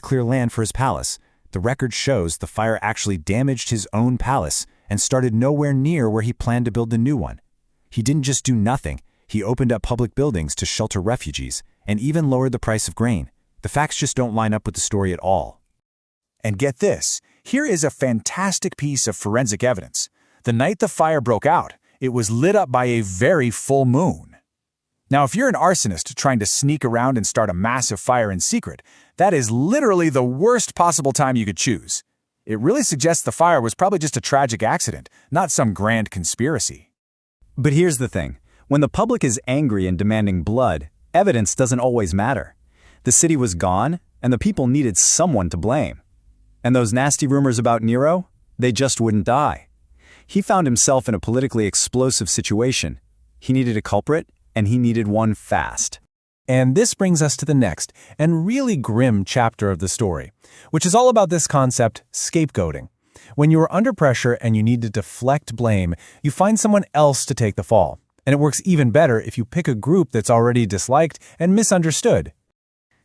clear land for his palace. The record shows the fire actually damaged his own palace and started nowhere near where he planned to build a new one. He didn't just do nothing. He opened up public buildings to shelter refugees and even lowered the price of grain. The facts just don't line up with the story at all. And get this, here is a fantastic piece of forensic evidence. The night the fire broke out, it was lit up by a very full moon. Now, if you're an arsonist trying to sneak around and start a massive fire in secret, that is literally the worst possible time you could choose. It really suggests the fire was probably just a tragic accident, not some grand conspiracy. But here's the thing. When the public is angry and demanding blood, evidence doesn't always matter. The city was gone, and the people needed someone to blame. And those nasty rumors about Nero, they just wouldn't die. He found himself in a politically explosive situation. He needed a culprit, and he needed one fast. And this brings us to the next and really grim chapter of the story, which is all about this concept, scapegoating. When you are under pressure and you need to deflect blame, you find someone else to take the fall. And it works even better if you pick a group that's already disliked and misunderstood.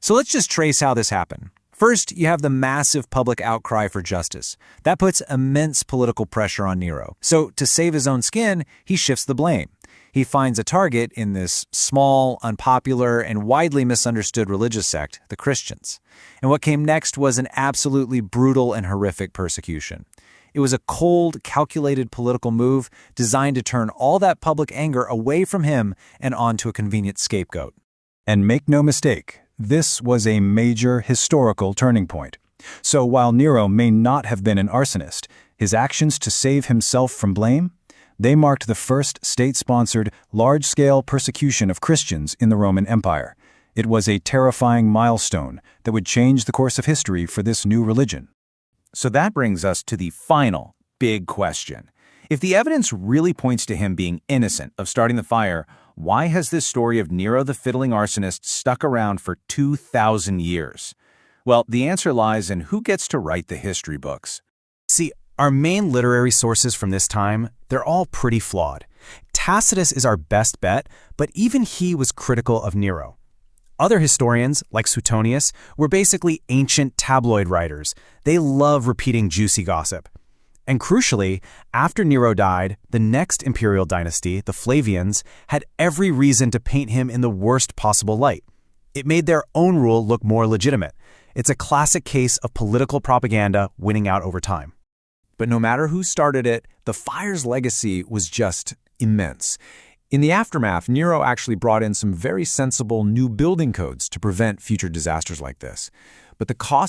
So let's just trace how this happened. First, you have the massive public outcry for justice. That puts immense political pressure on Nero. So to save his own skin, he shifts the blame. He finds a target in this small, unpopular, and widely misunderstood religious sect, the Christians. And what came next was an absolutely brutal and horrific persecution. It was a cold, calculated political move designed to turn all that public anger away from him and onto a convenient scapegoat. And make no mistake, this was a major historical turning point. So while Nero may not have been an arsonist, his actions to save himself from blame, they marked the first state-sponsored, large-scale persecution of Christians in the Roman Empire. It was a terrifying milestone that would change the course of history for this new religion. So that brings us to the final big question. If the evidence really points to him being innocent of starting the fire, why has this story of Nero the fiddling arsonist stuck around for 2,000 years? Well, the answer lies in who gets to write the history books. See, our main literary sources from this time, they're all pretty flawed. Tacitus is our best bet, but even he was critical of Nero. Other historians, like Suetonius, were basically ancient tabloid writers. They love repeating juicy gossip. And crucially, after Nero died, the next imperial dynasty, the Flavians, had every reason to paint him in the worst possible light. It made their own rule look more legitimate. It's a classic case of political propaganda winning out over time. But no matter who started it, the fire's legacy was just immense. In the aftermath, Nero actually brought in some very sensible new building codes to prevent future disasters like this. But the cost